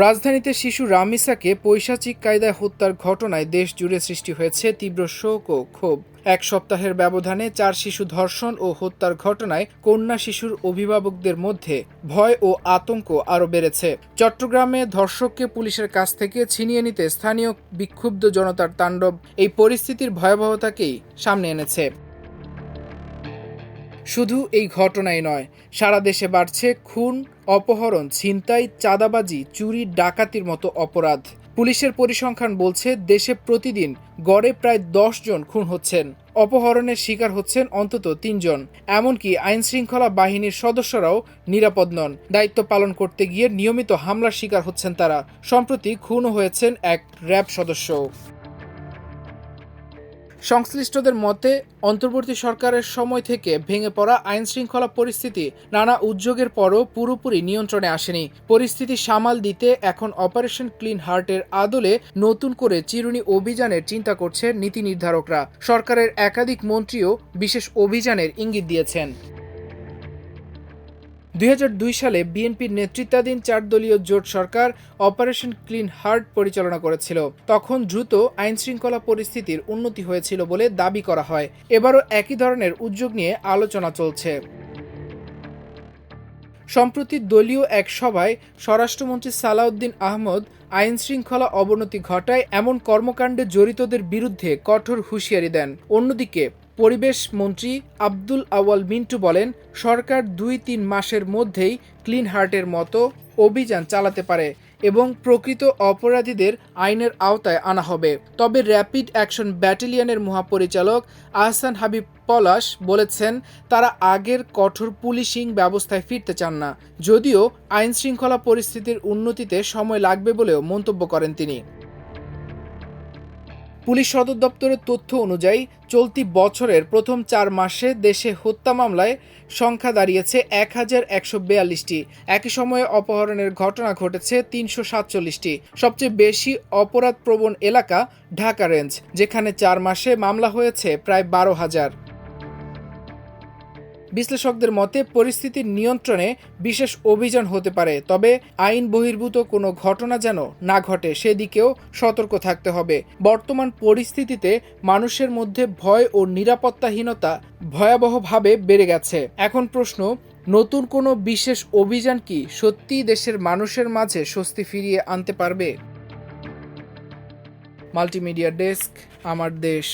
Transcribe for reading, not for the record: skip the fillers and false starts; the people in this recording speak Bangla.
রাজধানীতে শিশু রামিসাকে পৈশাচিক কায়দায় হত্যার ঘটনায় দেশ জুড়ে সৃষ্টি হয়েছে তীব্র শোক ও ক্ষোভ। এক সপ্তাহের ব্যবধানে 4 শিশু ধর্ষণ ও হত্যার ঘটনায় কন্যা শিশুর অভিভাবকদের মধ্যে ভয় ও আতঙ্ক আরও বেড়েছে। চট্টগ্রামে ধর্ষককে পুলিশের কাছ থেকে ছিনিয়ে নিতে স্থানীয় বিক্ষুব্ধ জনতার তাণ্ডব এই পরিস্থিতির ভয়াবহতাকেই সামনে এনেছে। শুধু এই ঘটনাই নয়, সারা দেশে বাড়ছে খুন, অপহরণ, ছিনতাই, চাঁদাবাজি, চুরি, ডাকাতির মতো অপরাধ। পুলিশের পরিসংখ্যান বলছে দেশে প্রতিদিন গড়ে প্রায় 10 জন খুন হচ্ছেন, অপহরণের শিকার হচ্ছেন অন্তত 3 জন। এমনকি আইনশৃঙ্খলা বাহিনীর সদস্যরাও নিরাপদ নন। দায়িত্ব পালন করতে গিয়ে নিয়মিত হামলার শিকার হচ্ছেন তারা। সম্প্রতি খুনও হয়েছেন এক র্যাব সদস্য। সংশ্লিষ্টদের মতে, অন্তর্বর্তী সরকারের সময় থেকে ভেঙে পড়া আইনশৃঙ্খলা পরিস্থিতি নানা উদ্যোগের পরও পুরোপুরি নিয়ন্ত্রণে আসেনি। পরিস্থিতি সামাল দিতে এখন অপারেশন ক্লিন হার্টের আদলে নতুন করে চিরুনি অভিযানের চিন্তা করছে নীতি নির্ধারকরা। সরকারের একাধিক মন্ত্রীও বিশেষ অভিযানের ইঙ্গিত দিয়েছেন। 2002 সালে বিএনপির নেতৃত্বাধীন 4 দলীয় জোট সরকার অপারেশন ক্লিন হার্ট পরিচালনা করেছিল। তখন দ্রুত আইনশৃঙ্খলা পরিস্থিতির উন্নতি হয়েছিল বলে দাবি করা হয়। এবারও একই ধরনের উদ্যোগ নিয়ে আলোচনা চলছে। সম্প্রতি দলীয় এক সভায় স্বরাষ্ট্রমন্ত্রী সালাউদ্দিন আহমদ আইনশৃঙ্খলা অবনতি ঘটায় এমন কর্মকাণ্ডে জড়িতদের বিরুদ্ধে কঠোর হুঁশিয়ারি দেন। অন্যদিকে পরিবেশ মন্ত্রী আব্দুল আওয়াল মিন্টু বলেন, সরকার 2-3 মাসের মধ্যেই ক্লিন হার্টের মতো অভিযান চালাতে পারে এবং প্রকৃত অপরাধীদের আইনের আওতায় আনা হবে। তবে র্যাপিড অ্যাকশন ব্যাটালিয়নের মহাপরিচালক আহসান হাবিব পলাশ বলেছেন, তারা আগের কঠোর পুলিশিং ব্যবস্থায় ফিরতে চান না। যদিও আইনশৃঙ্খলা পরিস্থিতির উন্নতিতে সময় লাগবে বলেও মন্তব্য করেন তিনি। পুলিশ সদর দপ্তরের তথ্য অনুযায়ী চলতি বছরের প্রথম 4 মাসে দেশে হত্যা মামলায় সংখ্যা দাঁড়িয়েছে 1142টি। একই সময়ে অপহরণের ঘটনা ঘটেছে 347টি। সবচেয়ে বেশি অপরাধপ্রবণ এলাকা ঢাকা রেঞ্জ, যেখানে 4 মাসে মামলা হয়েছে প্রায় 12,000। বিশ্লেষকদের মতে পরিস্থিতি নিয়ন্ত্রণে বিশেষ অভিযান হতে পারে, তবে আইন বহির্ভূত কোনো ঘটনা যেন না ঘটে সেদিকেও সতর্ক থাকতে হবে। বর্তমান পরিস্থিতিতে মানুষের মধ্যে ভয় ও নিরাপত্তাহীনতা ভয়াবহভাবে বেড়ে গেছে। এখন প্রশ্ন, নতুন কোনো বিশেষ অভিযান কি সত্যিই দেশের মানুষের মাঝে স্বস্তি ফিরিয়ে আনতে পারবে? মাল্টিমিডিয়া ডেস্ক, আমার দেশ।